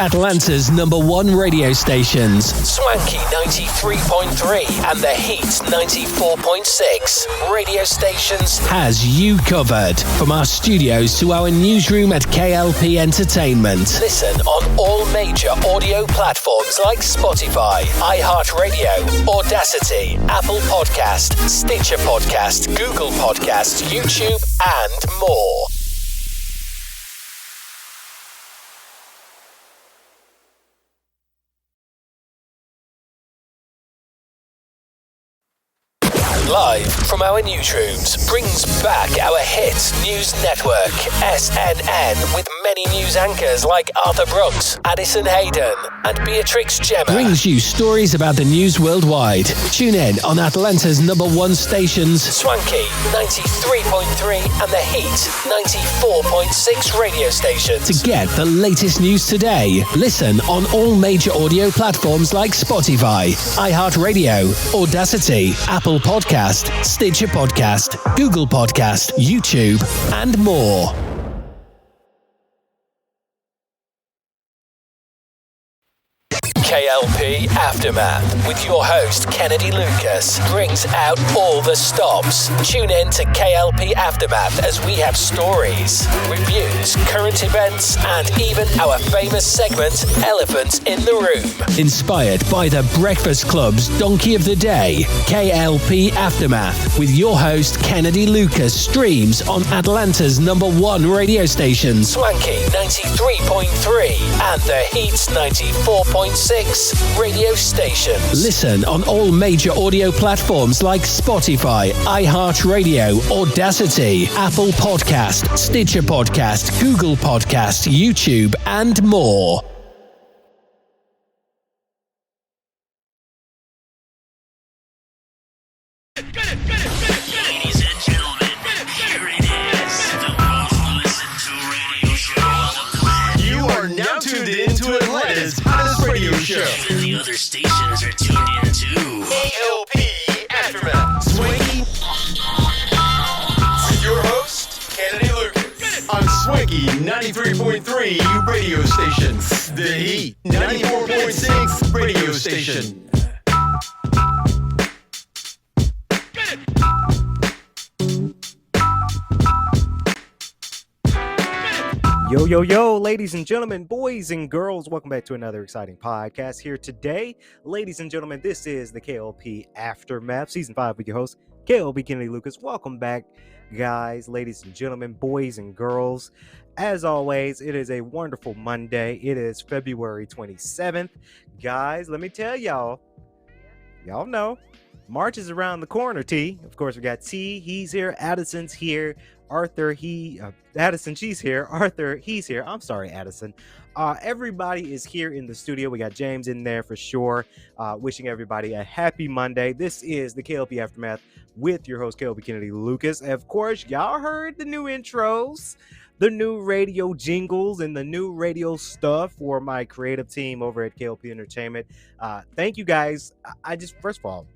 Atlanta's #1 radio stations, Swanky 93.3 and The Heat 94.6 radio stations, has you covered. From our studios to our newsroom at K.L.P Entertainment. Listen on all major audio platforms like Spotify, iHeartRadio, Audacity, Apple Podcast, Stitcher Podcast, Google Podcast, YouTube, and more. Live from our newsrooms brings back our hit news network, SNN, with many news anchors like Arthur Brooks, Addison Hayden, and Beatrix Gemma. Brings you stories about the news worldwide. Tune in on Atlanta's #1 stations, Swanky 93.3 and The Heat 94.6 radio stations. To get the latest news today, listen on all major audio platforms like Spotify, iHeartRadio, Audacity, Apple Podcast, Stitcher Podcast, Google Podcast, YouTube, and more. K.L.P Aftermath with your host Kennedy Lucas brings out all the stops. Tune in to K.L.P Aftermath as we have stories, reviews, current events, and even our famous segment, Elephant in the Room. Inspired by the Breakfast Club's Donkey of the Day, K.L.P Aftermath with your host Kennedy Lucas streams on Atlanta's #1 radio station, Swanky 93.3 and The Heat's 94.6 radio station. Listen on all major audio platforms like Spotify, iHeartRadio, Audacity, Apple Podcast, Stitcher Podcast, Google Podcast, YouTube, and more. Ladies and gentlemen, here it is, the most listened to radio show on the planet. You are now tuned in to Atlanta's hottest radio show. Even the other stations are tuned in too. K.L.P Aftermath. Swanky. With your host, Kennedy Lucas. On Swanky 93.3 radio station. The Heat 94.6 radio station. Yo, ladies and gentlemen, boys and girls, welcome back to another exciting podcast here today. Ladies and gentlemen, this is the K.L.P Aftermath, Season 5 with your host, K.L.P Kennedy Lucas. Welcome back, guys, ladies and gentlemen, boys and girls. As always, it is a wonderful Monday. It is February 27th. Guys, let me tell y'all know, March is around the corner, T. Of course, we got T, he's here, Addison's here, Arthur, Addison, she's here. Arthur, he's here. I'm sorry, Addison. Everybody is here in the studio. We got James in there for sure. Wishing everybody a happy Monday. This is the K.L.P Aftermath with your host, K.L.P Kennedy Lucas. Of course, y'all heard the new intros, the new radio jingles, and the new radio stuff for my creative team over at K.L.P Entertainment. Thank you guys. First of all,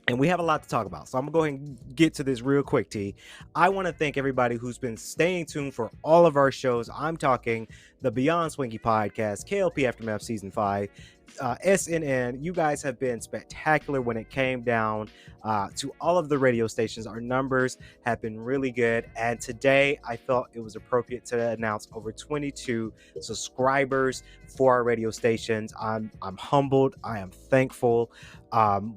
and we have a lot to talk about, so I'm gonna go ahead and get to this real quick, T. I want to thank everybody who's been staying tuned for all of our shows. I'm talking the Beyond Swanky podcast, K.L.P Aftermath Season 5, SNN. You guys have been spectacular when it came down to all of the radio stations. Our numbers have been really good, and today I felt it was appropriate to announce over 22 subscribers for our radio stations. I'm humbled. I am thankful.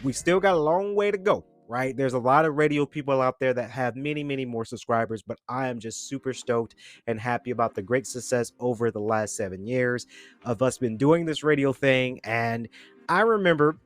We still got a long way to go, right? There's a lot of radio people out there that have many, many more subscribers, but I am just super stoked and happy about the great success over the last 7 years of us been doing this radio thing. And I remember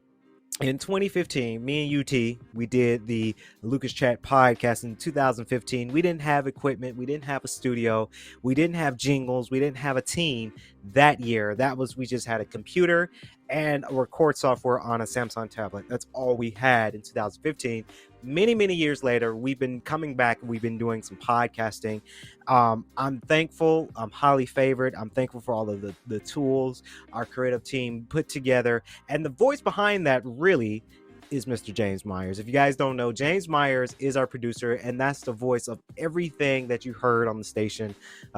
in 2015, me and UT, we did the Lucas Chat podcast in 2015. We didn't have equipment. We didn't have a studio. We didn't have jingles. We didn't have a team that year. We just had a computer and a record software on a Samsung tablet. That's all we had in 2015. Many years later, we've been coming back. We've been doing some podcasting. I'm thankful. I'm highly favored. I'm thankful for all of the tools our creative team put together. And the voice behind that really is Mr. James Myers. If you guys don't know, James Myers is our producer, and that's the voice of everything that you heard on the station.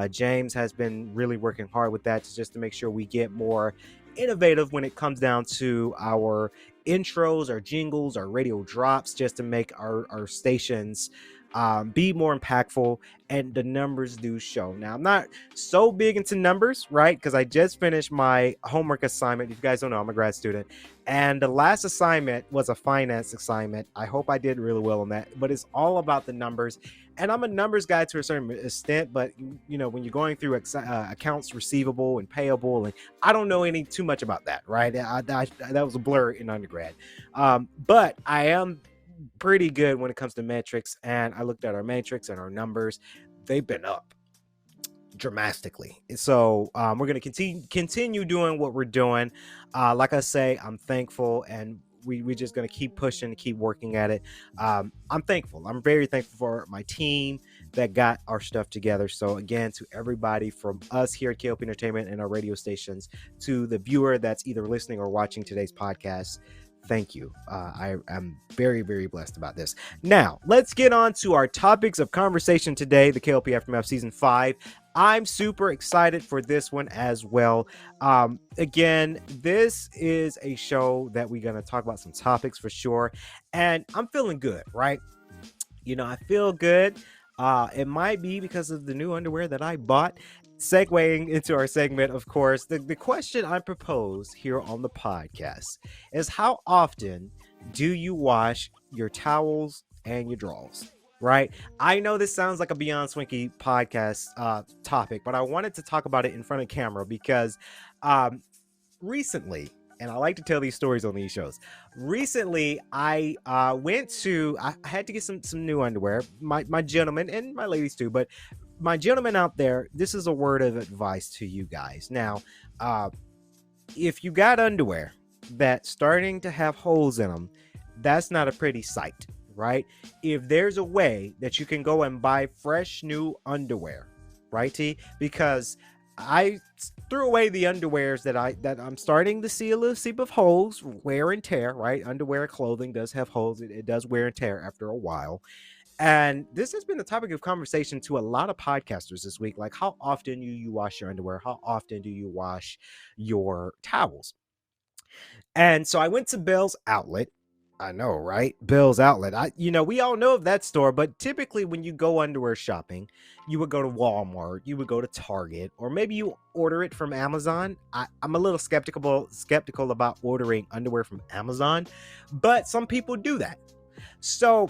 James has been really working hard with that just to make sure we get more innovative when it comes down to our intros, our jingles, our radio drops, just to make our stations be more impactful, and the numbers do show. Now, I'm not so big into numbers, right? Because I just finished my homework assignment. If you guys don't know, I'm a grad student, and the last assignment was a finance assignment. I hope I did really well on that, but it's all about the numbers. And I'm a numbers guy to a certain extent, but when you're going through accounts receivable and payable, and I don't know too much about that, right? That was a blur in undergrad, but I am pretty good when it comes to metrics, and I looked at our metrics and our numbers. They've been up dramatically. So we're going to continue doing what we're doing. Like I say, I'm thankful, and we're just going to keep pushing, keep working at it. I'm thankful. I'm very thankful for my team that got our stuff together. So again, to everybody from us here at K.L.P Entertainment and our radio stations, to the viewer that's either listening or watching today's podcast, thank you. I am very, very blessed about this. Now, let's get on to our topics of conversation today, the K.L.P Aftermath Season 5. I'm super excited for this one as well. Again, this is a show that we're going to talk about some topics for sure. And I'm feeling good, right? I feel good. It might be because of the new underwear that I bought. Segueing into our segment, of course, the question I propose here on the podcast is, how often do you wash your towels and your drawers? Right? I know this sounds like a Beyond Swanky podcast topic, but I wanted to talk about it in front of camera because recently, and I like to tell these stories on these shows. Recently, I had to get some new underwear. My gentlemen and my ladies too, but my gentlemen out there, this is a word of advice to you guys. Now, if you got underwear that's starting to have holes in them, that's not a pretty sight, right? If there's a way that you can go and buy fresh new underwear, right, T? Because I threw away the underwears that I'm starting to see a little seep of holes, wear and tear, right? Underwear clothing does have holes. It does wear and tear after a while. And this has been the topic of conversation to a lot of podcasters this week. Like, how often do you wash your underwear? How often do you wash your towels? And so I went to Bell's Outlet. I know, right? Bell's Outlet. We all know of that store, but typically when you go underwear shopping, you would go to Walmart, you would go to Target, or maybe you order it from Amazon. I'm a little skeptical about ordering underwear from Amazon, but some people do that. So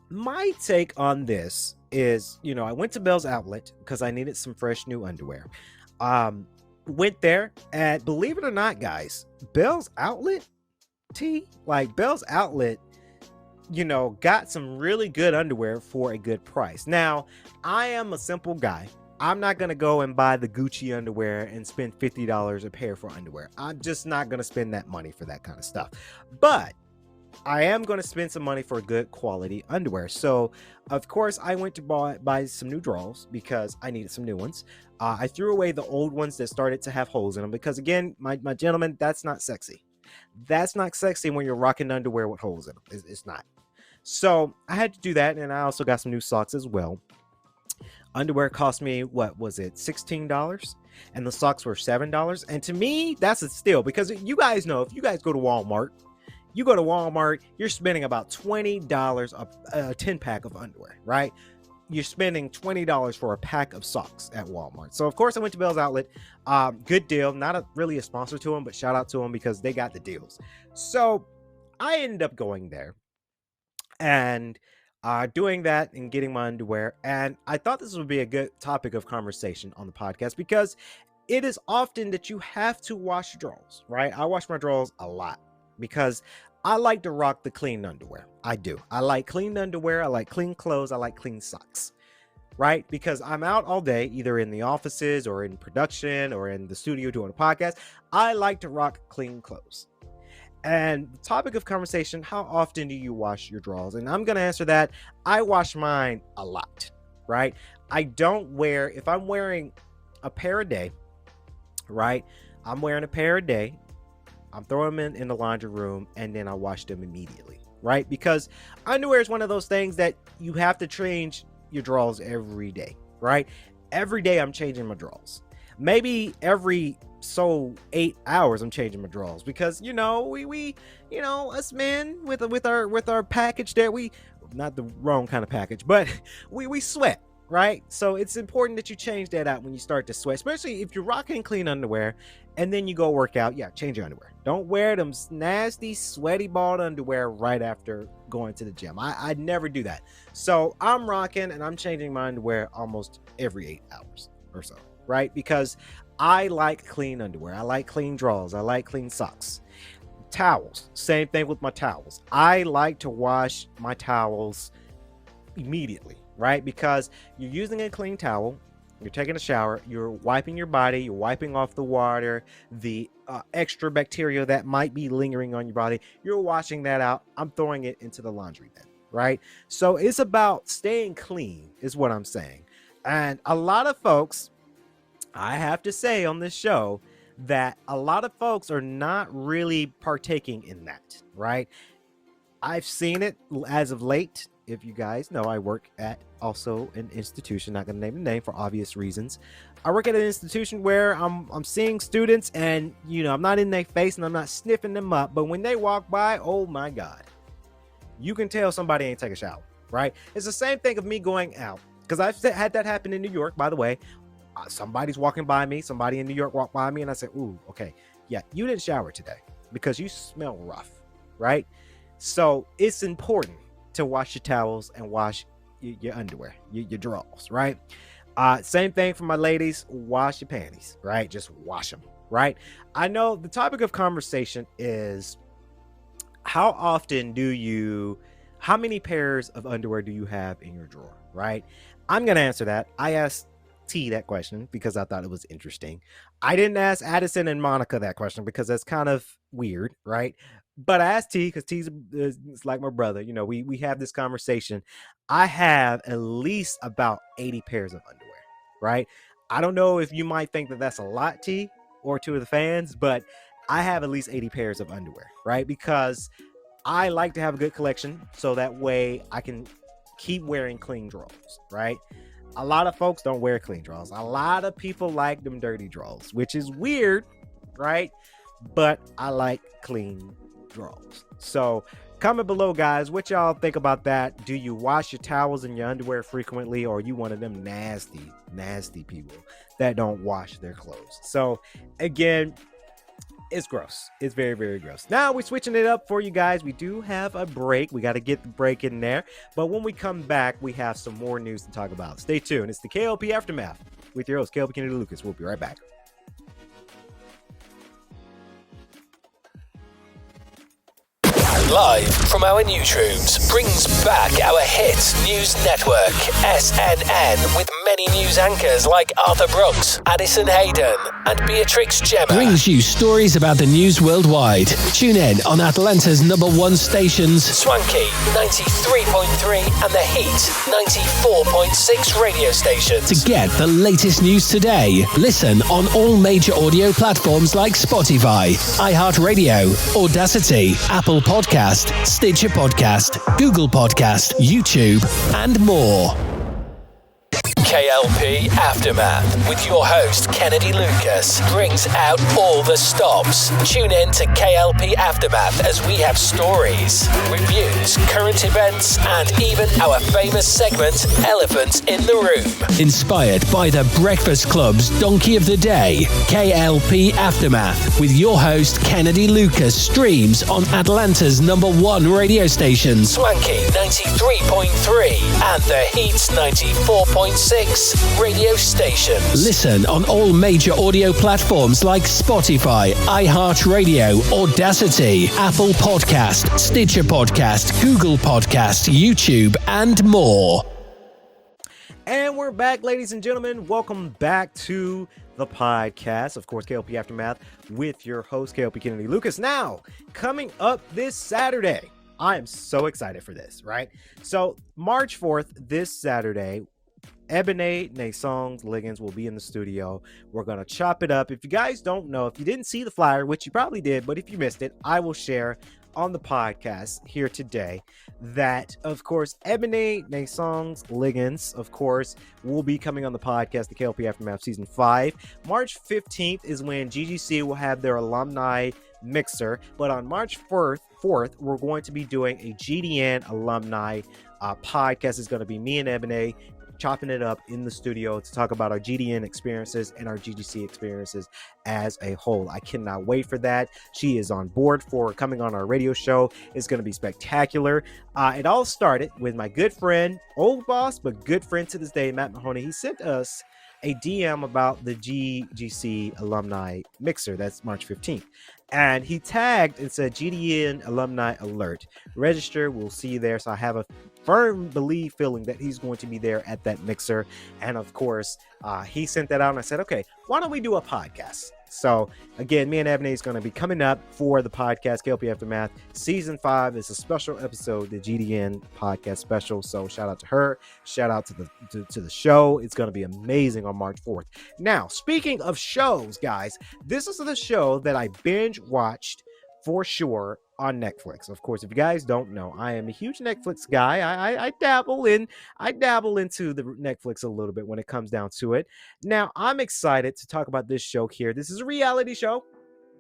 my take on this is, I went to Bell's Outlet because I needed some fresh new underwear. Went there, and believe it or not, guys, Bell's Outlet, Bell's Outlet, got some really good underwear for a good price. Now, I am a simple guy. I'm not going to go and buy the Gucci underwear and spend $50 a pair for underwear. I'm just not going to spend that money for that kind of stuff. But I am going to spend some money for good quality underwear. So, of course, I went to buy some new drawers because I needed some new ones. I threw away the old ones that started to have holes in them because, again, my gentlemen, that's not sexy. That's not sexy when you're rocking underwear with holes in them. It's not. So I had to do that, and I also got some new socks as well. Underwear cost me, what was it, $16? And the socks were $7. And to me, that's a steal because you guys know, if you guys go to Walmart, you're spending about $20 a 10-pack of underwear, right? You're spending $20 for a pack of socks at Walmart. So, of course, I went to Bell's Outlet. Good deal. Not really a sponsor to them, but shout out to them because they got the deals. So, I ended up going there and doing that and getting my underwear. And I thought this would be a good topic of conversation on the podcast because it is often that you have to wash your drawers, right? I wash my drawers a lot because I like to rock the clean underwear. I do. I like clean underwear. I like clean clothes. I like clean socks, right? Because I'm out all day, either in the offices or in production or in the studio doing a podcast. I like to rock clean clothes. And the topic of conversation, how often do you wash your drawers? And I'm going to answer that. I wash mine a lot, right? I don't wear, if I'm wearing a pair a day, right? I'm wearing a pair a day. I'm throwing them in the laundry room, and then I wash them immediately, right? Because underwear is one of those things that you have to change your drawers every day, right? Every day I'm changing my drawers. Maybe every 8 hours I'm changing my drawers, because we us men with our package there, we not the wrong kind of package, but we sweat, right? So it's important that you change that out when you start to sweat, especially if you're rocking clean underwear and then you go work out. Yeah, change your underwear. Don't wear them nasty, sweaty, bald underwear right after going to the gym. I never do that. So I'm rocking and I'm changing my underwear almost every 8 hours or so, right? Because I like clean underwear. I like clean drawers. I like clean socks. Towels, same thing with my towels. I like to wash my towels immediately, right? Because you're using a clean towel, you're taking a shower, you're wiping your body, you're wiping off the water, the extra bacteria that might be lingering on your body, you're washing that out. I'm throwing it into the laundry bin, right? So it's about staying clean is what I'm saying. And a lot of folks, I have to say on this show, that a lot of folks are not really partaking in that, right? I've seen it as of late. If you guys know, I work at also an institution, not going to name the name for obvious reasons. I work at an institution where I'm seeing students, and I'm not in their face and I'm not sniffing them up, but when they walk by, oh my God, you can tell somebody ain't take a shower, right? It's the same thing of me going out, because I've had that happen in New York, by the way. Somebody's walking by me, somebody in New York walked by me, and I said, ooh, okay, yeah, you didn't shower today because you smell rough, right? So it's important to wash your towels and wash your underwear, your drawers, right? Same thing for my ladies, wash your panties, right? Just wash them, right? I know the topic of conversation is how many pairs of underwear do you have in your drawer, right? I'm going to answer that. I asked T that question because I thought it was interesting. I didn't ask Addison and Monica that question because that's kind of weird, right? But I asked T because T's like my brother. We have this conversation. I have at least about 80 pairs of underwear, right? I don't know if you might think that that's a lot, T, or to the fans, but I have at least 80 pairs of underwear, right? Because I like to have a good collection so that way I can keep wearing clean drawers, right? A lot of folks don't wear clean drawers. A lot of people like them dirty drawers, which is weird, right? But I like clean drawers. So comment below, guys, what y'all think about that. Do you wash your towels and your underwear frequently, or are you one of them nasty people that don't wash their clothes? So again, it's gross. It's very, very gross. Now we're switching it up for you guys. We do have a break. We got to get the break in there. But when we come back, we have some more news to talk about. Stay tuned. It's the K.L.P Aftermath with your host, K.L.P Kennedy Lucas. We'll be right back. Live from our newsrooms brings back our hit news network, SNN, with many news anchors like Arthur Brooks, Addison Hayden, and Beatrix Gemma. Brings you stories about the news worldwide. Tune in on Atlanta's #1 stations, Swanky 93.3 and The Heat 94.6 radio stations. To get the latest news today, listen on all major audio platforms like Spotify, iHeartRadio, Audacity, Apple Podcast, Stitcher Podcast, Google Podcast, YouTube, and more. K.L.P Aftermath with your host Kennedy Lucas brings out all the stops. Tune in to K.L.P Aftermath as we have stories, reviews, current events, and even our famous segment, Elephants in the Room. Inspired by the Breakfast Club's Donkey of the Day, K.L.P Aftermath with your host Kennedy Lucas streams on Atlanta's #1 radio station, Swanky 93.3 and The Heat's 94.6 radio stations. Listen on all major audio platforms like Spotify, iHeartRadio, Audacity, Apple Podcast, Stitcher Podcast, Google Podcast, YouTube, and more. And we're back, ladies and gentlemen. Welcome back to the podcast. Of course, K.L.P Aftermath with your host, K.L.P Kennedy Lucas. Now, coming up this Saturday, I am so excited for this, right? So, March 4th, this Saturday, Ebony Nasongs Liggins will be in the studio. We're going to chop it up. If you guys don't know, if you didn't see the flyer, which you probably did, but if you missed it, I will share on the podcast here today that, of course, Ebony Nasongs Liggins, of course, will be coming on the podcast, the K.L.P Aftermath Season 5. March 15th is when GGC will have their alumni mixer, but on March 4th, we're going to be doing a GDN alumni podcast. Is going to be me and Ebony chopping it up in the studio to talk about our GDN experiences and our GGC experiences as a whole. I cannot wait for that. She is on board for coming on our radio show. It's going to be spectacular. It all started with my good friend, old boss, but good friend to this day, Matt Mahoney. He sent us a DM about the GGC alumni mixer. That's March 15th. And he tagged and said, GDN alumni alert. Register. We'll see you there. So I have a firm feeling that he's going to be there at that mixer. And of course, he sent that out and I said, okay, why don't we do a podcast? So again, me and Ebony is going to be coming up for the podcast, K.L.P Aftermath Season 5. It's a special episode, the GDN podcast special. So shout out to her. Shout out to the show. It's going to be amazing on March 4th. Now, speaking of shows, guys, this is the show that I binge watched for sure on Netflix. Of course, if you guys don't know, I am a huge Netflix guy. I dabble into the Netflix a little bit when it comes down to it. Now, I'm excited to talk about this show here. This is a reality show,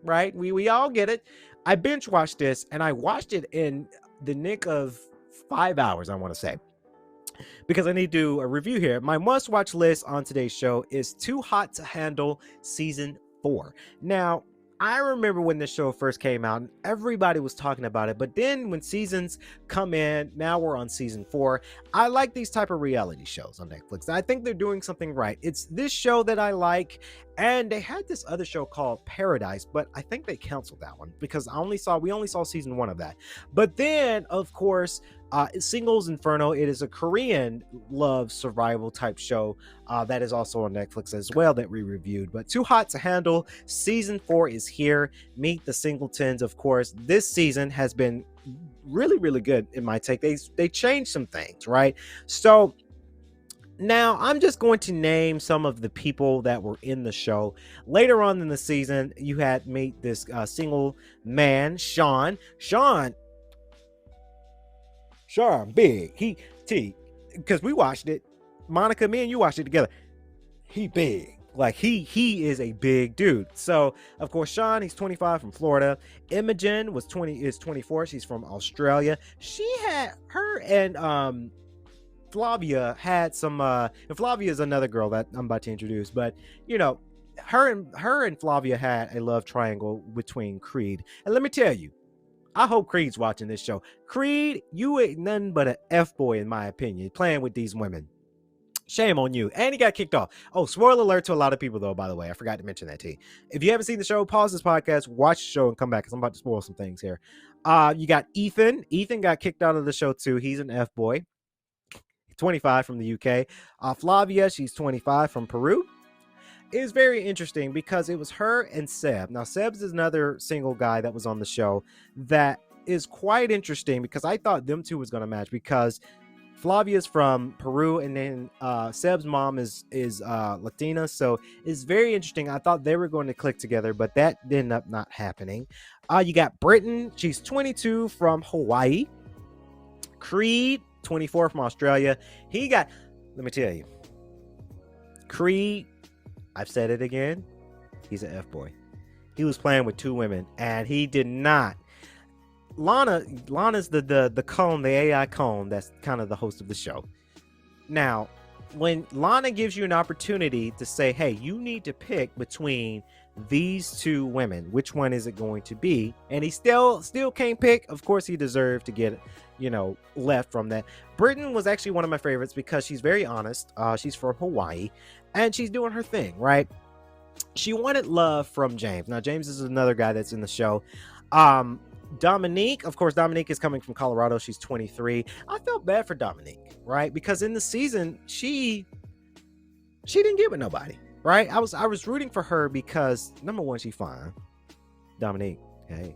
right? We all get it. I binge watched this and I watched it in the nick of 5 hours, I want to say, because I need to do a review here. My must-watch list on today's show is Too Hot to Handle Season 4. Now, I remember when this show first came out and everybody was talking about it, but then when seasons come in, now we're on season 4. I like these type of reality shows on Netflix. I think they're doing something right. It's this show that I like, and they had this other show called Paradise, but I think they canceled that one because we only saw season 1 of that. But then, of course, Singles Inferno, it is a Korean love survival type show that is also on Netflix as well that we reviewed. But Too Hot to Handle Season 4 is here. Meet the Singletons. Of course, this season has been really, really good in my take. They changed some things, right? So now I'm just going to name some of the people that were in the show. Later on in the season, you had meet this single man, Sean big. Because we watched it. Monica, me and you watched it together. He big. Like he is a big dude. So of course, Sean, he's 25 from Florida. Imogen is 24. She's from Australia. Her and Flavia had some and Flavia is another girl that I'm about to introduce, but you know, her and Flavia had a love triangle between Creed. And let me tell you, I hope Creed's watching this show. Creed, you ain't nothing but an F-boy, in my opinion, playing with these women. Shame on you. And he got kicked off. Oh, spoiler alert to a lot of people, though, by the way. I forgot to mention that to you. If you haven't seen the show, pause this podcast, watch the show, and come back, because I'm about to spoil some things here. You got Ethan. Ethan got kicked out of the show, too. He's an F-boy. 25 from the UK. Flavia, she's 25 from Peru. It was very interesting because it was her and Seb. Now, Seb's is another single guy that was on the show that is quite interesting because I thought them two was going to match because Flavia's from Peru and then Seb's mom is Latina. So it's very interesting. I thought they were going to click together, but that ended up not happening. You got Britain. She's 22 from Hawaii. Creed, 24 from Australia. Let me tell you, Creed, I've said it again, he's an F-boy. He was playing with 2 women, and he did not. Lana's the cone, the AI cone, that's kind of the host of the show. Now, when Lana gives you an opportunity to say, hey, you need to pick between these 2 women, which one is it going to be? And he still can't pick. Of course, he deserved to get, left from that. Britain was actually one of my favorites because she's very honest. She's from Hawaii, and she's doing her thing, right? She wanted love from James. Now, James is another guy that's in the show. Dominique, of course, Dominique is coming from Colorado. She's 23. I felt bad for Dominique, right? Because in the season, she didn't get with nobody, right? I was rooting for her because, number one, she's fine. Dominique, hey.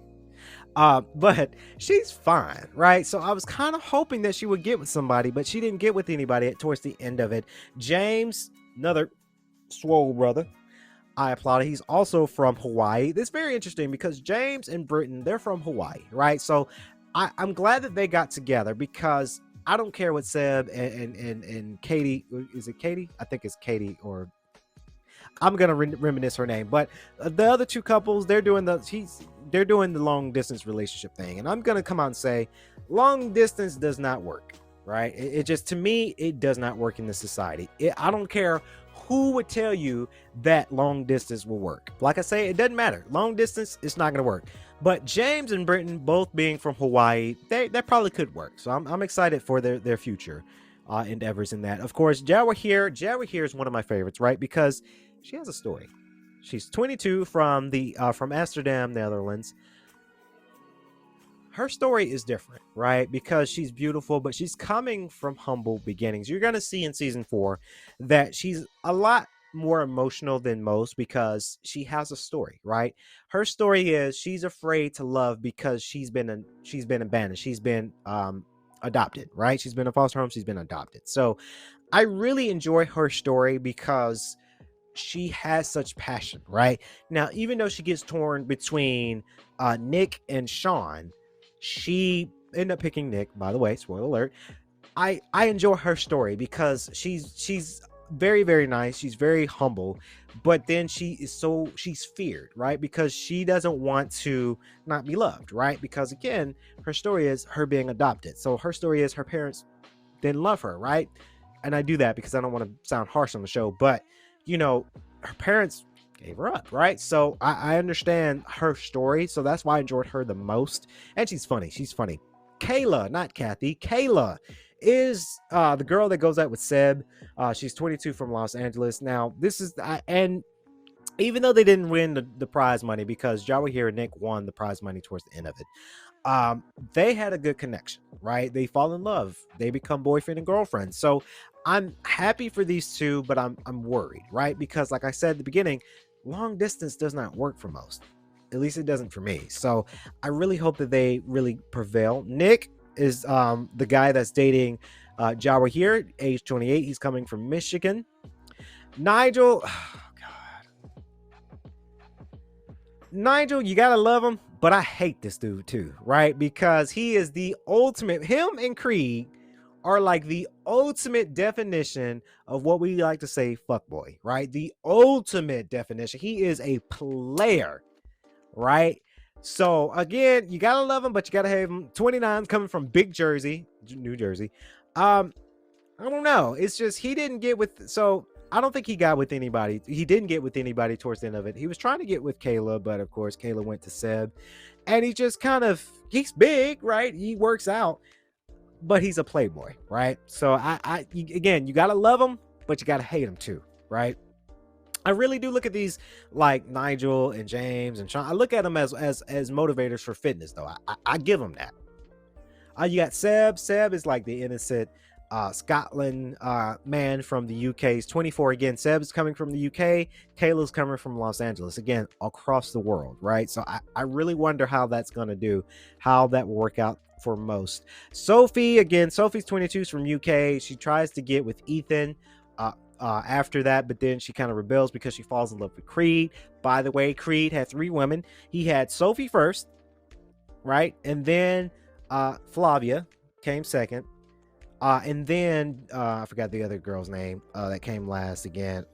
But she's fine, right? So I was kind of hoping that she would get with somebody, but she didn't get with anybody towards the end of it. James, another swole brother, I applaud it. He's also from Hawaii. This is very interesting because James and Britton, they're from Hawaii, right? So I'm glad that they got together because I don't care what Seb and Katie, is it Katie? I think it's Katie, or I'm gonna reminisce her name, but the other two couples, they're doing the long distance relationship thing, and I'm gonna come out and say, long distance does not work, right? It just, to me, it does not work in this society. I don't care who would tell you that long distance will work. Like I say, it doesn't matter. Long distance, it's not gonna work. But James and Britton, both being from Hawaii, that probably could work. So I'm excited for their future endeavors in that. Of course, Jawahir is one of my favorites, right? Because she has a story. She's 22 from Amsterdam, Netherlands. Her story is different, right? Because she's beautiful, but she's coming from humble beginnings. You're going to see in season 4 that she's a lot more emotional than most because she has a story, right? Her story is she's afraid to love because she's been abandoned. She's been adopted, right? She's been in foster home. She's been adopted. So I really enjoy her story because she has such passion, right? Now, even though she gets torn between Nick and Sean, she ended up picking Nick, by the way, spoiler alert. I enjoy her story because she's very, very nice. She's very humble, but then she's feared, right? Because she doesn't want to not be loved, right? Because again, her story is her being adopted. So her story is her parents didn't love her, right? And I do that because I don't want to sound harsh on the show, but her parents gave her up, right? So I understand her story. So that's why I enjoyed her the most. And she's funny. Kayla, not Kathy. Kayla is the girl that goes out with Seb. She's 22 from Los Angeles. Now, this is, and even though they didn't win the prize money because Jawahir and Nick won the prize money towards the end of it, they had a good connection, right? They fall in love. They become boyfriend and girlfriend. So I'm happy for these two, but I'm worried, right? Because like I said at the beginning, long distance does not work for most. At least it doesn't for me. So I really hope that they really prevail. Nick is the guy that's dating Jawahir, age 28. He's coming from Michigan. Nigel, oh God. Nigel, you gotta love him, but I hate this dude too, right? Because he is the ultimate, him and Creed are like the ultimate definition of what we like to say fuckboy, right? The ultimate definition. He is a player, right? So again, you gotta love him, but you gotta hate him. 29 coming from Big Jersey, New Jersey. I don't know. It's just he didn't get with, so I don't think he got with anybody. He didn't get with anybody towards the end of it. He was trying to get with Kayla, but of course Kayla went to Seb, and he just he's big, right? He works out, but he's a playboy, right? So again, you gotta love him, but you gotta hate him too, right? I really do look at these like Nigel and James and Sean. I look at them as motivators for fitness, though. I give them that. You got Seb. Seb is like the innocent Scotland man from the UK. He's 24 again. Seb's coming from the UK. Kayla's coming from Los Angeles. Again, across the world, right? So I really wonder how that's going to do, how that will work out for most. Sophie, again, Sophie's 22, is from UK. She tries to get with Ethan after that, but then she kind of rebels because she falls in love with Creed. By the way, Creed had 3 women. He had Sophie first, right? And then Flavia came second. And then I forgot the other girl's name that came last again.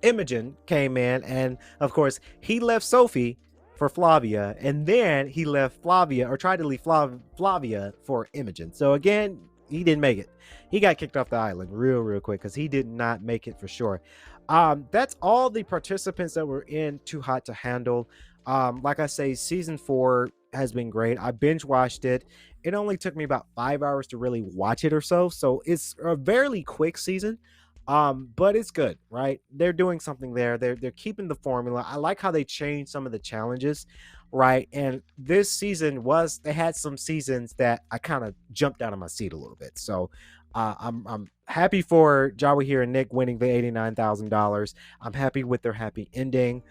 Imogen came in, and of course he left Sophie for Flavia, and then he left Flavia, or tried to leave Flavia for Imogen. So again, he didn't make it. He got kicked off the island real quick because he did not make it for sure. That's all the participants that were in Too Hot to Handle. Like I say, season 4 has been great. I binge watched it. It only took me about 5 hours to really watch it or so. So it's a very quick season. But it's good, right? They're doing something there. They're keeping the formula. I like how they changed some of the challenges, right? And this season they had some seasons that I kind of jumped out of my seat a little bit. So I'm happy for Jawahir and Nick winning the $89,000. I'm happy with their happy ending.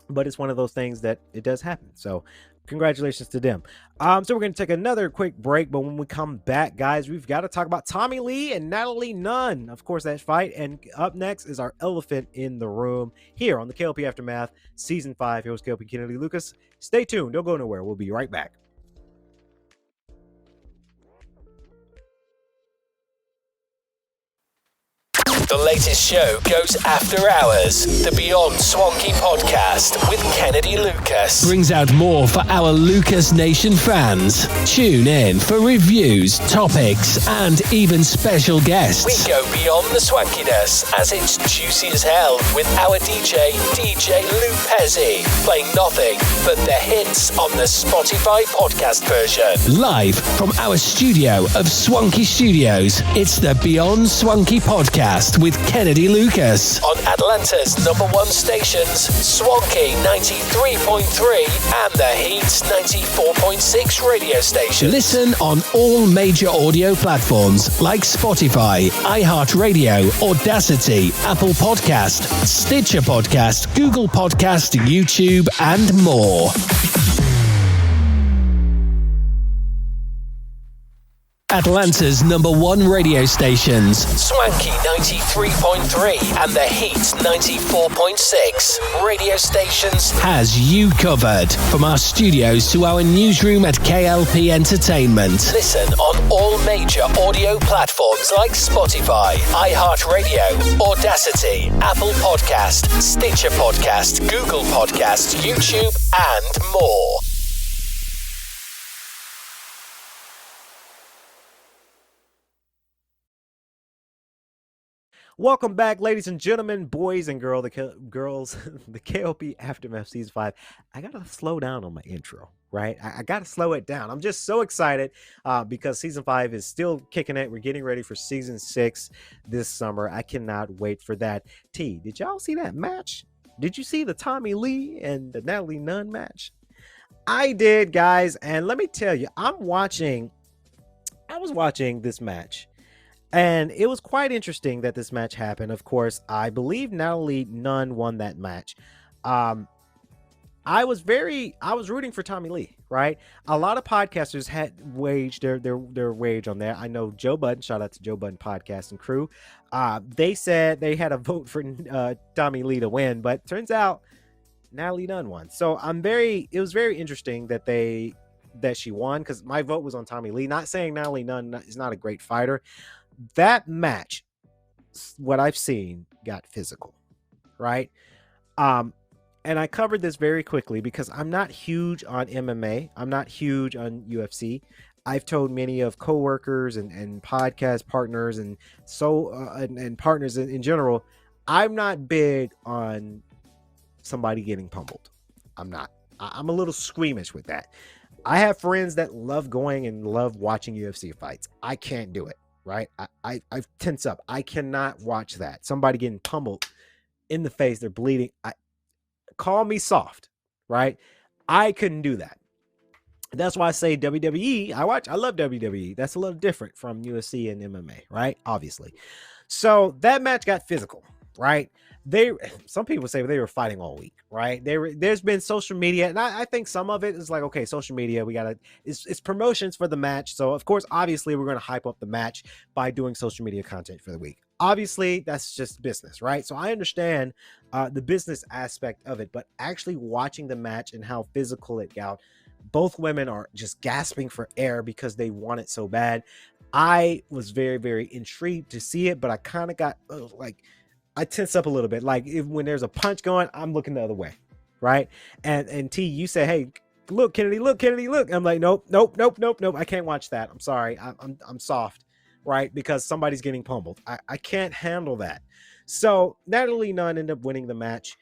but it's one of those things that it does happen. So congratulations to them. So we're going to take another quick break, but when we come back, guys, we've got to talk about Tommie Lee and Natalie Nunn, of course, that fight. And up next is our elephant in the room here on the K.L.P Aftermath Season 5. Here was K.L.P Kennedy Lucas. Stay tuned. Don't go nowhere. We'll be right back. The latest show goes after hours. The Beyond Swanky podcast with Kennedy Lucas brings out more for our Lucas Nation fans. Tune in for reviews, topics, and even special guests. We go beyond the swankiness as it's juicy as hell with our DJ Lou Pezzi, playing nothing but the hits on the Spotify podcast version. Live from our studio of Swanky Studios, it's the Beyond Swanky podcast with Kennedy Lucas on Atlanta's #1 stations, Swanky 93.3 and the Heat 94.6 radio station. Listen on all major audio platforms like Spotify, iHeartRadio, Audacity, Apple Podcast, Stitcher Podcast, Google Podcast, YouTube, and more. Atlanta's #1 radio stations, Swanky 93.3 and the Heat 94.6 radio stations, has you covered. From our studios to our newsroom at K.L.P Entertainment. Listen on all major audio platforms like Spotify, iHeartRadio, Audacity, Apple Podcast, Stitcher Podcast, Google Podcast, YouTube, and more. Welcome back, ladies and gentlemen, boys and girls, the K.L.P Aftermath Season 5. I got to slow down on my intro, right? I got to slow it down. I'm just so excited because Season 5 is still kicking it. We're getting ready for Season 6 this summer. I cannot wait for that. T, did y'all see that match? Did you see the Tommie Lee and the Natalie Nunn match? I did, guys. And let me tell you, I was watching this match. And it was quite interesting that this match happened. Of course, I believe Natalie Nunn won that match. I was rooting for Tommie Lee, right? A lot of podcasters had waged their wage on that. I know Joe Budden, shout out to Joe Budden Podcast and crew. They said they had a vote for Tommie Lee to win, but turns out Natalie Nunn won. So it was very interesting that she won, because my vote was on Tommie Lee. Not saying Natalie Nunn is not a great fighter. That match, what I've seen, got physical, right? And I covered this very quickly because I'm not huge on MMA. I'm not huge on UFC. I've told many of coworkers and podcast partners and partners in general, I'm not big on somebody getting pummeled. I'm not. I'm a little squeamish with that. I have friends that love going and love watching UFC fights. I can't do it. Right? I tense up. I cannot watch that. Somebody getting pummeled in the face, they're bleeding. Call me soft, right? I couldn't do that. That's why I say WWE. I love WWE. That's a little different from UFC and MMA, right? Obviously. So that match got physical, right? Some people say they were fighting all week, right? There's been social media, and I think some of it is like, okay, social media, it's promotions for the match. So of course, obviously, we're going to hype up the match by doing social media content for the week. Obviously, that's just business, right? So I understand the business aspect of it, but actually watching the match and how physical it got, both women are just gasping for air because they want it so bad. I was very, very intrigued to see it, but I kind of got I tense up a little bit. Like when there's a punch going, I'm looking the other way, right? And T, you say, hey, look, Kennedy, look. I'm like, nope. I can't watch that. I'm sorry. I'm soft, right? Because somebody's getting pummeled. I can't handle that. So Natalie Nunn ended up winning the match.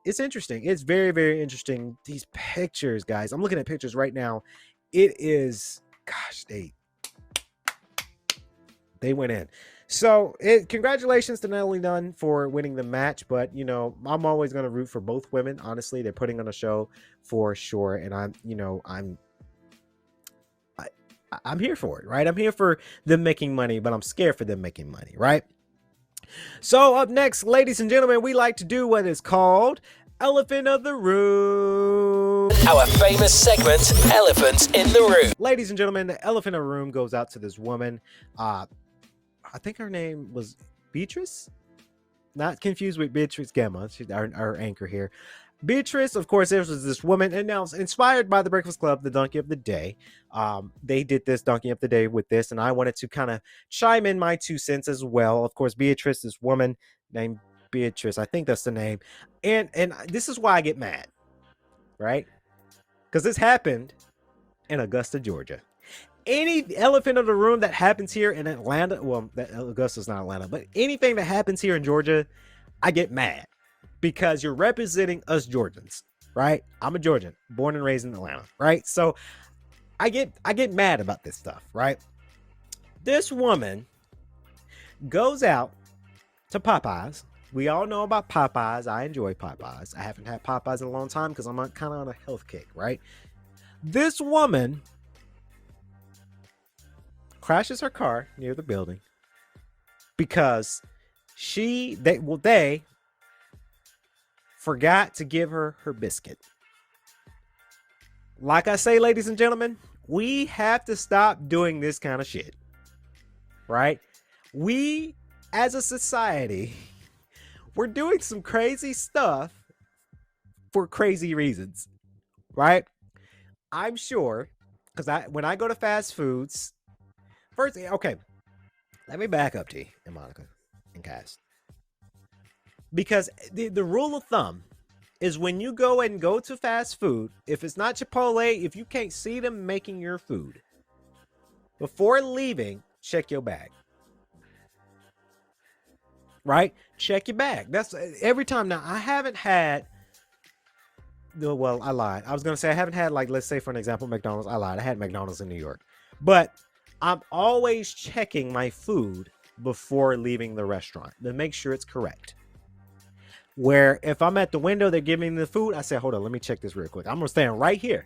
It's interesting. It's very, very interesting. These pictures, guys. I'm looking at pictures right now. It is, gosh, they went in. So congratulations to Natalie Nunn for winning the match. But, I'm always going to root for both women. Honestly, they're putting on a show for sure. And I'm here for it, right? I'm here for them making money, but I'm scared for them making money, right? So up next, ladies and gentlemen, we like to do what is called Elephant of the room. Our famous segment, Elephant in the Room. Ladies and gentlemen, the elephant in the room goes out to this woman. I think her name was Beatrice. Not confused with Beatrice Gemma. She's our anchor here. Beatrice, of course, there was this woman, and now inspired by the Breakfast Club, the Donkey of the Day. They did this Donkey of the Day with this, and I wanted to kind of chime in my 2 cents as well. Of course, Beatrice, this woman named Beatrice, I think that's the name, and this is why I get mad, right? Because this happened in Augusta, Georgia. Any elephant in the room that happens here in Atlanta, well, Augusta's not Atlanta, but anything that happens here in Georgia, I get mad. Because you're representing us Georgians, right? I'm a Georgian, born and raised in Atlanta, right? So I get mad about this stuff, right? This woman goes out to Popeyes. We all know about Popeyes. I enjoy Popeyes. I haven't had Popeyes in a long time because I'm kind of on a health kick, right? This woman crashes her car near the building because they forgot to give her biscuit. Like I say, ladies and gentlemen, we have to stop doing this kind of shit, right? We, as a society, we're doing some crazy stuff for crazy reasons, right? I'm sure, because when I go to fast foods, first, okay, let me back up, T and Monica and Cass. Because the rule of thumb is when you go to fast food, if it's not Chipotle, if you can't see them making your food, before leaving, check your bag. Right? Check your bag. That's every time. Now, I haven't had, well, I lied. I was going to say I haven't had, like, let's say, for an example, McDonald's. I lied. I had McDonald's in New York. But I'm always checking my food before leaving the restaurant to make sure it's correct. Where if I'm at the window, they're giving me the food, I say, hold on, let me check this real quick. I'm going to stand right here.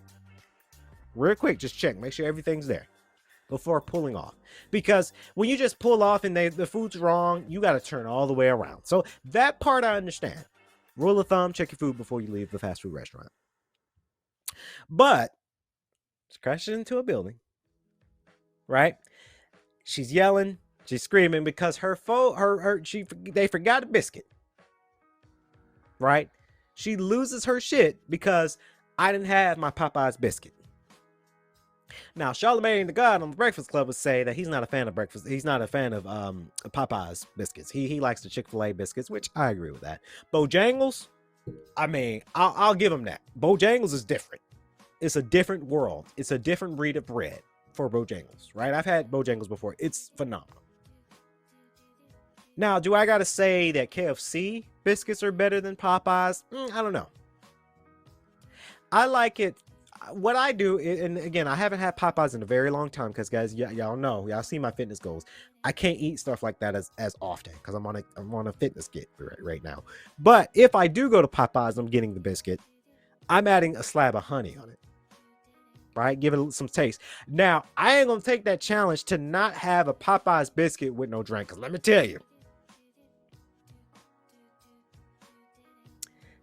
Real quick, just check. Make sure everything's there before pulling off. Because when you just pull off and the food's wrong, you got to turn all the way around. So that part I understand. Rule of thumb, check your food before you leave the fast food restaurant. But she crashes into a building, right? She's yelling, she's screaming because they forgot a biscuit. Right? She loses her shit because I didn't have my Popeyes biscuit. Now, Charlamagne the God on the Breakfast Club would say that he's not a fan of breakfast. He's not a fan of Popeyes biscuits. He likes the Chick-fil-A biscuits, which I agree with that. Bojangles, I mean, I'll give him that. Bojangles is different. It's a different world. It's a different breed of bread for Bojangles, right? I've had Bojangles before. It's phenomenal. Now, do I gotta say that KFC biscuits are better than Popeyes? I don't know. I like it. What I do, and again, I haven't had Popeyes in a very long time because, guys, y'all know, y'all see my fitness goals. I can't eat stuff like that as often because I'm on a fitness kick right now. But if I do go to Popeyes, I'm getting the biscuit. I'm adding a slab of honey on it. Right? Give it some taste. Now, I ain't gonna take that challenge to not have a Popeyes biscuit with no drink. Because let me tell you,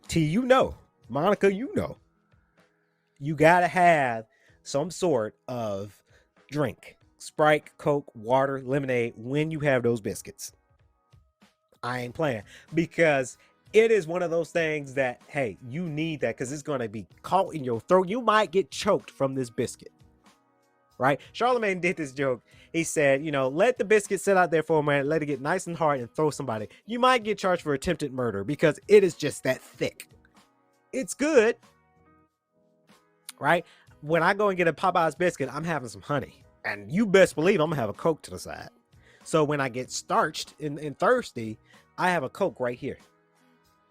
T, you know, Monica, you know, you gotta have some sort of drink. Sprite, Coke, water, lemonade when you have those biscuits. I ain't playing because it is one of those things that, hey, you need that because it's going to be caught in your throat. You might get choked from this biscuit, right? Charlamagne did this joke. He said, you know, let the biscuit sit out there for a minute, let it get nice and hard and throw somebody. You might get charged for attempted murder because it is just that thick. It's good, right? When I go and get a Popeyes biscuit, I'm having some honey. And you best believe I'm going to have a Coke to the side. So when I get starched and thirsty, I have a Coke right here.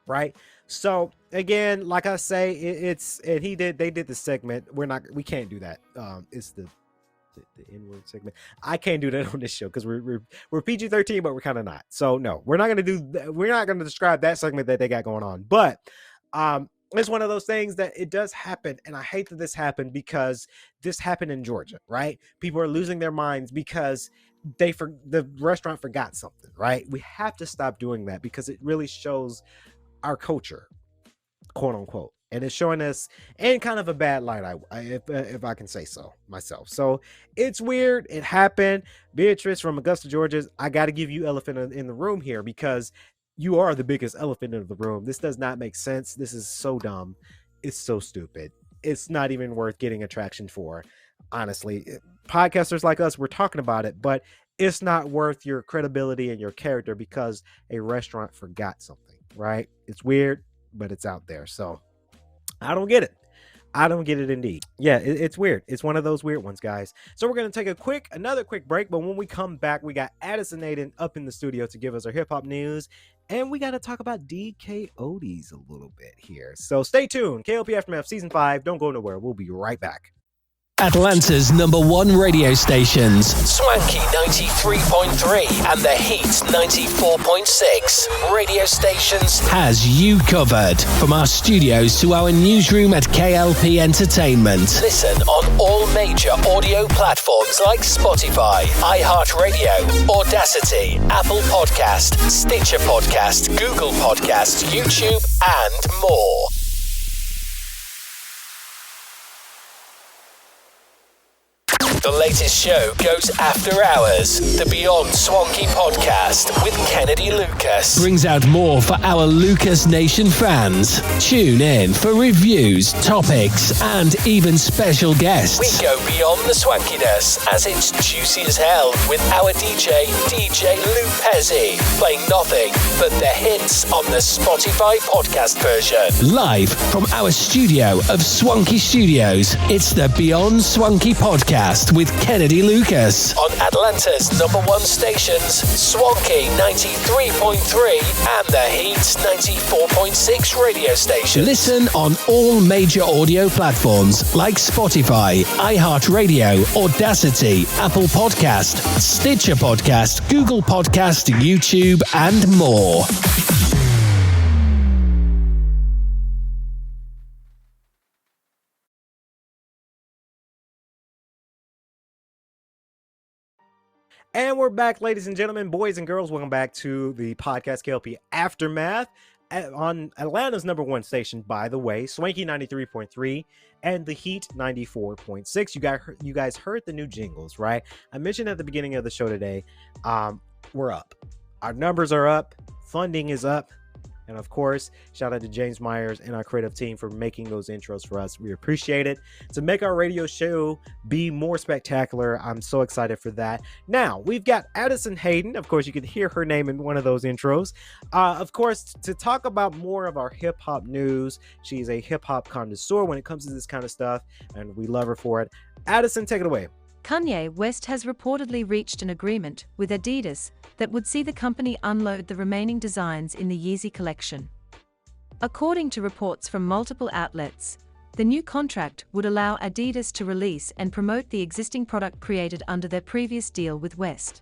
Right? So again, like I say, they did the segment. We can't do that. It's the N-word segment. I can't do that on this show because we're PG-13, but we're kind of not. So no, we're not going to do that. We're not going to describe that segment that they got going on. But it's one of those things that it does happen. And I hate that this happened because this happened in Georgia, right? People are losing their minds because the restaurant forgot something, right? We have to stop doing that because it really shows our culture. quote unquote. And it's showing us in kind of a bad light, if I can say so myself. So it's weird. It happened. Beatrice from Augusta, Georgia, I got to give you elephant in the room here, because you are the biggest elephant in the room. This does not make sense. This is so dumb. It's so stupid. It's not even worth getting attraction for. Honestly, podcasters like us, we're talking about it, but it's not worth your credibility and your character because a restaurant forgot something, right? It's weird, but it's out there. So I don't get it. I don't get it indeed. Yeah, it's weird. It's one of those weird ones, guys. So we're going to take another quick break. But when we come back, we got Addison Aiden up in the studio to give us our hip hop news. And we got to talk about DKOdies a little bit here. So stay tuned. K.L.P Aftermath Season 5. Don't go nowhere. We'll be right back. Atlanta's #1 radio stations, Swanky 93.3 and The Heat 94.6 radio stations, has you covered. From our studios to our newsroom at K.L.P Entertainment. Listen on all major audio platforms like Spotify, iHeartRadio, Audacity, Apple Podcast, Stitcher Podcast, Google Podcast, YouTube, and more. The latest show goes after hours. The Beyond Swanky podcast with Kennedy Lucas brings out more for our Lucas Nation fans. Tune in for reviews, topics, and even special guests. We go beyond the swankiness as it's juicy as hell with our DJ Lou Pezzi, playing nothing but the hits on the Spotify podcast version. Live from our studio of Swanky Studios, it's the Beyond Swanky podcast with Kennedy Lucas on Atlanta's #1 stations, Swanky 93.3 and The Heat 94.6 radio station. Listen on all major audio platforms like Spotify, iHeartRadio, Audacity, Apple Podcast, Stitcher Podcast, Google Podcast, YouTube, and more. And we're back, ladies and gentlemen, boys and girls. Welcome back to the podcast K.L.P Aftermath on Atlanta's #1 station, by the way, Swanky 93.3 and The Heat 94.6. You guys heard the new jingles, right? I mentioned at the beginning of the show today, we're up. Our numbers are up. Funding is up. And of course, shout out to James Myers and our creative team for making those intros for us. We appreciate it. To make our radio show be more spectacular, I'm so excited for that. Now, we've got Addison Hayden. Of course, you can hear her name in one of those intros. Of course, to talk about more of our hip-hop news, she's a hip-hop connoisseur when it comes to this kind of stuff, and we love her for it. Addison, take it away. Kanye West has reportedly reached an agreement with Adidas that would see the company unload the remaining designs in the Yeezy collection. According to reports from multiple outlets, the new contract would allow Adidas to release and promote the existing product created under their previous deal with West.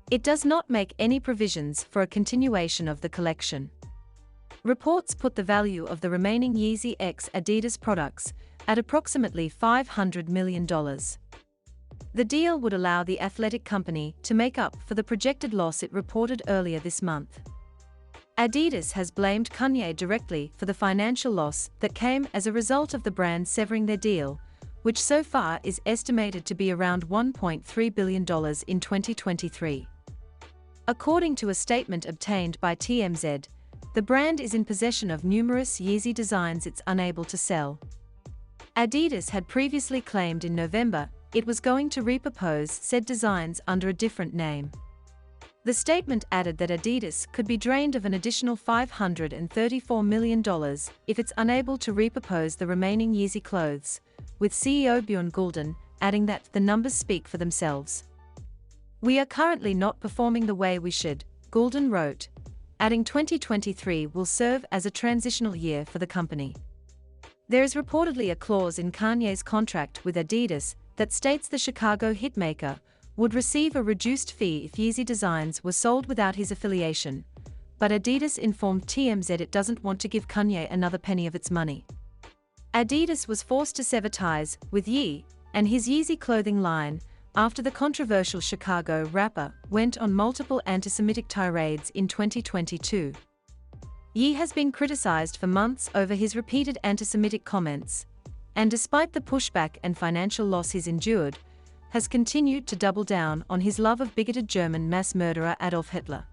It does not make any provisions for a continuation of the collection. Reports put the value of the remaining Yeezy X Adidas products at approximately $500 million. The deal would allow the athletic company to make up for the projected loss it reported earlier this month. Adidas has blamed Kanye directly for the financial loss that came as a result of the brand severing their deal, which so far is estimated to be around $1.3 billion in 2023. According to a statement obtained by TMZ, the brand is in possession of numerous Yeezy designs it's unable to sell. Adidas had previously claimed in November it was going to repurpose said designs under a different name. The statement added that Adidas could be drained of an additional $534 million if it's unable to repurpose the remaining Yeezy clothes, with CEO Bjorn Gulden adding that the numbers speak for themselves. "We are currently not performing the way we should," Gulden wrote, adding 2023 will serve as a transitional year for the company. There is reportedly a clause in Kanye's contract with Adidas that states the Chicago hitmaker would receive a reduced fee if Yeezy designs were sold without his affiliation, but Adidas informed TMZ it doesn't want to give Kanye another penny of its money. Adidas was forced to sever ties with Ye and his Yeezy clothing line after the controversial Chicago rapper went on multiple anti-Semitic tirades in 2022. Ye has been criticized for months over his repeated anti-Semitic comments, and despite the pushback and financial loss he's endured, has continued to double down on his love of bigoted German mass murderer Adolf Hitler.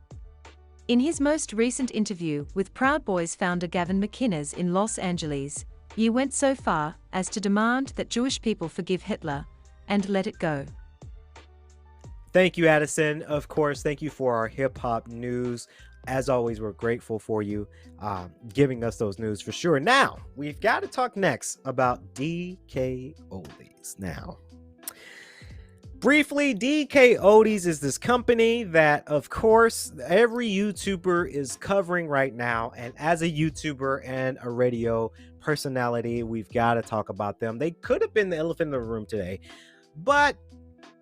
In his most recent interview with Proud Boys founder Gavin McInnes in Los Angeles, Ye went so far as to demand that Jewish people forgive Hitler and let it go. Thank you, Addison. Of course, thank you for our hip-hop news. As always, we're grateful for you giving us those news for sure. Now, we've got to talk next about DKOdies. Now, briefly, DKOdies is this company that, of course, every YouTuber is covering right now. And as a YouTuber and a radio personality, we've got to talk about them. They could have been the elephant in the room today, but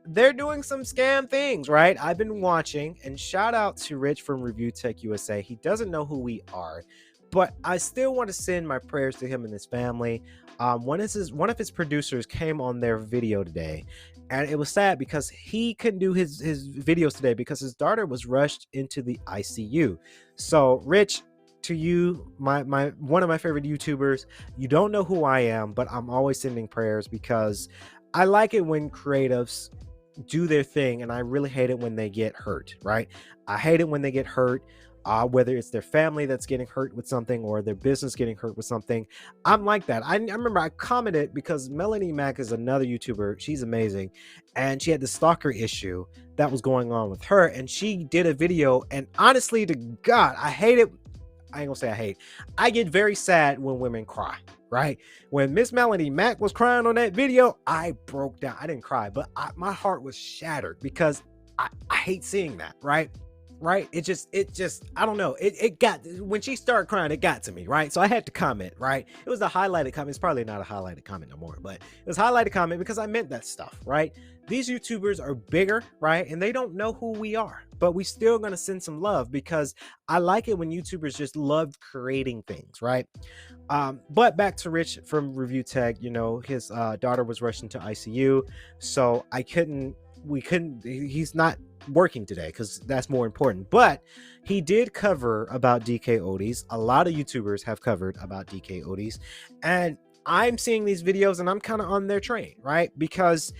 they're doing some scam things, right? I've been watching, and shout out to Rich from Review Tech USA. He doesn't know who we are, but I still want to send my prayers to him and his family. One of his producers came on their video today, and it was sad because he couldn't do his videos today because his daughter was rushed into the ICU. So, Rich, to you, my one of my favorite YouTubers, you don't know who I am, but I'm always sending prayers because I like it when creatives do their thing, and I really hate it when they get hurt, right? I hate it when they get hurt, whether it's their family that's getting hurt with something or their business getting hurt with something. I'm like that. I remember I commented because Melanie Mack is another YouTuber. She's amazing, and she had the stalker issue that was going on with her, and she did a video, and honestly to God, I hate it. I ain't gonna say I hate. I get very sad when women cry, right? When Miss Melanie Mack was crying on that video, I broke down. I didn't cry, but my heart was shattered because I hate seeing that, right? It just, I don't know. It got, when she started crying, it got to me, right? So I had to comment, right? It was a highlighted comment. It's probably not a highlighted comment no more, but it was a highlighted comment because I meant that stuff, right? These YouTubers are bigger, right? And they don't know who we are, but we still gonna send some love because I like it when YouTubers just love creating things, right? But back to Rich from Review Tech, you know, his daughter was rushed into ICU, so he's not working today because that's more important. But he did cover about DKOdies. A lot of YouTubers have covered about DKOdies, and I'm seeing these videos and I'm kind of on their train, right? Because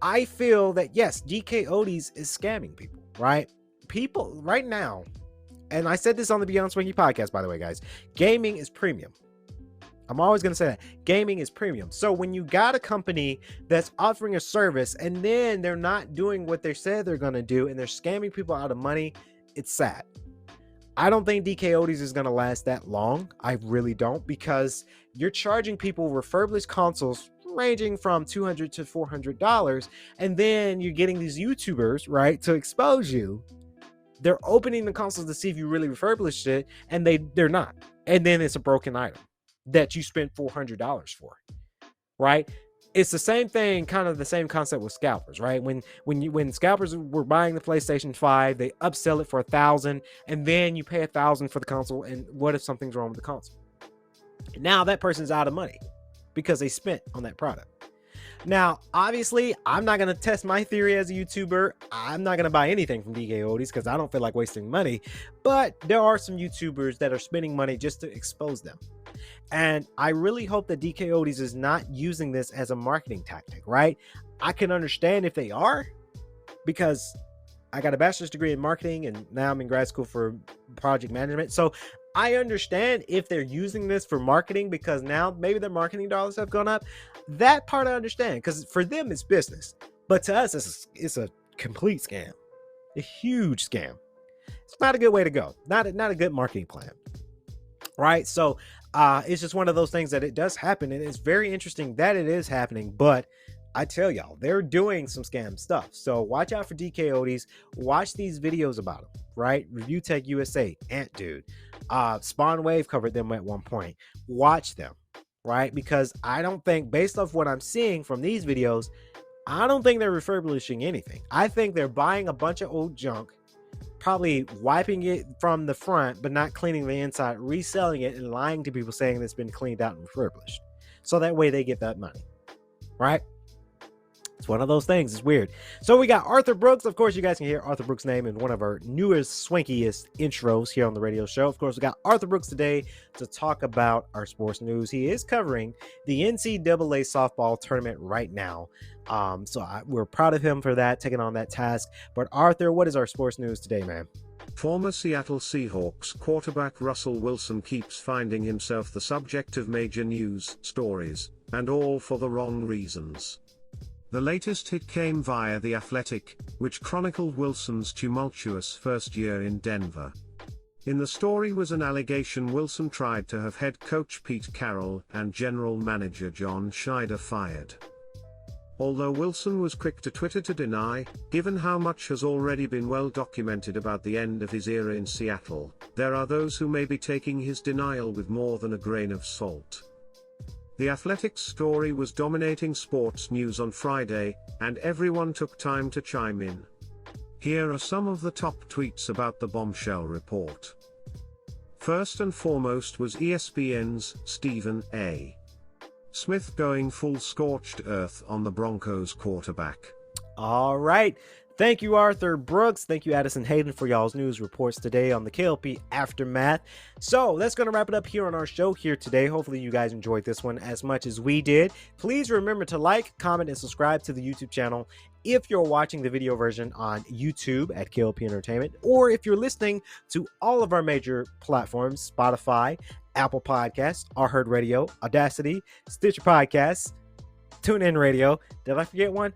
I feel that yes, DKOdies is scamming people, right? People right now, and I said this on the Beyond Swanky podcast, by the way, guys, gaming is premium. I'm always going to say that gaming is premium. So when you got a company that's offering a service and then they're not doing what they said they're going to do and they're scamming people out of money, it's sad. I don't think DKOdies is going to last that long. I really don't, because you're charging people refurbished consoles ranging from $200 to $400, and then you're getting these YouTubers, right, to expose you. They're opening the consoles to see if you really refurbished it, and they're not. And then it's a broken item that you spent $400 for, right? It's the same thing, kind of the same concept with scalpers, right? When scalpers were buying the PlayStation 5, they upsell it for $1,000, and then you pay $1,000 for the console. And what if something's wrong with the console? Now that person's out of money because they spent on that product. Now, obviously, I'm not going to test my theory as a YouTuber. I'm not going to buy anything from DKOdies because I don't feel like wasting money. But there are some YouTubers that are spending money just to expose them. And I really hope that DKOdies is not using this as a marketing tactic, right? I can understand if they are, because I got a bachelor's degree in marketing and now I'm in grad school for project management. So I understand if they're using this for marketing because now maybe their marketing dollars have gone up. That part I understand because for them it's business. But to us, it's a complete scam, a huge scam. It's not a good way to go. Not a good marketing plan, right? So it's just one of those things that it does happen, and it's very interesting that it is happening. But I tell y'all, they're doing some scam stuff. So watch out for DKOdies. Watch these videos about them, right? Review Tech USA, Ant Dude, Spawn Wave covered them at one point. Watch them, right? Because I don't think, based off what I'm seeing from these videos, I don't think they're refurbishing anything. I think they're buying a bunch of old junk, probably wiping it from the front, but not cleaning the inside, reselling it and lying to people saying it's been cleaned out and refurbished. So that way they get that money, right? It's one of those things. It's weird. So we got Arthur Brooks. Of course, you guys can hear Arthur Brooks' name in one of our newest, swankiest intros here on the radio show. Of course, we got Arthur Brooks today to talk about our sports news. He is covering the NCAA softball tournament right now. We're proud of him for that, taking on that task. But Arthur, what is our sports news today, man? Former Seattle Seahawks quarterback Russell Wilson keeps finding himself the subject of major news stories, and all for the wrong reasons. The latest hit came via The Athletic, which chronicled Wilson's tumultuous first year in Denver. In the story was an allegation Wilson tried to have head coach Pete Carroll and general manager John Schneider fired. Although Wilson was quick to Twitter to deny, given how much has already been well documented about the end of his era in Seattle, there are those who may be taking his denial with more than a grain of salt. The Athletic's story was dominating sports news on Friday, and everyone took time to chime in. Here are some of the top tweets about the bombshell report. First and foremost was ESPN's Stephen A. Smith going full scorched earth on the Broncos quarterback. All right. Thank you, Arthur Brooks. Thank you, Addison Hayden, for y'all's news reports today on the K.L.P Aftermath. So that's going to wrap it up here on our show here today. Hopefully you guys enjoyed this one as much as we did. Please remember to like, comment, and subscribe to the YouTube channel if you're watching the video version on YouTube at K.L.P Entertainment, or if you're listening to all of our major platforms, Spotify, Apple Podcasts, iHeartRadio, Audacity, Stitcher Podcasts, TuneIn Radio. Did I forget one?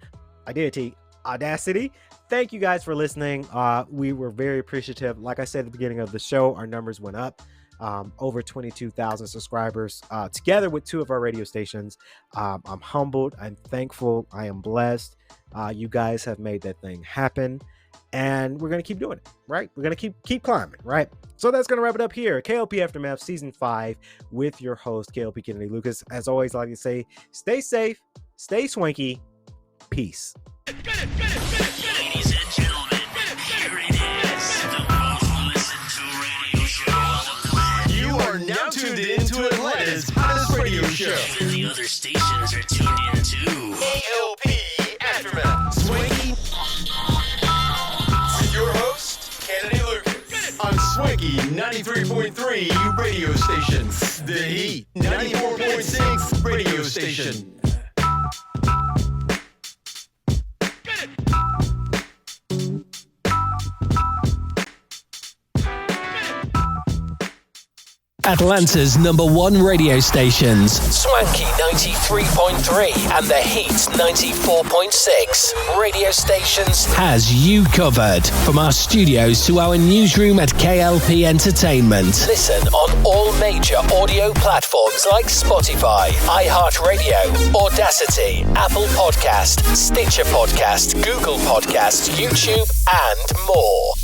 I did, T. Audacity. Thank you guys for listening. We were very appreciative. Like I said at the beginning of the show, our numbers went up. Over 22,000 subscribers together with 2 of our radio stations. I'm humbled. I'm thankful. I am blessed. You guys have made that thing happen. And we're going to keep doing it, right? We're going to keep climbing, right? So that's going to wrap it up here. K.L.P Aftermath Season 5 with your host, K.L.P Kennedy Lucas. As always, I like to say, stay safe, stay swanky. Peace. Ladies and gentlemen, here it is, the most listened to radio show on the planet. You are now tuned in to Atlanta's hottest radio show. And the other stations are tuned in too. K.L.P Aftermath. Swanky. With your host, Kennedy Lucas. On Swanky 93.3 radio station. The Heat 94.6 radio station. Atlanta's #1 radio stations, Swanky 93.3 and The Heat 94.6 radio stations, has you covered. From our studios to our newsroom at K.L.P Entertainment. Listen on all major audio platforms like Spotify, iHeartRadio, Audacity, Apple Podcast, Stitcher Podcast, Google Podcast, YouTube, and more.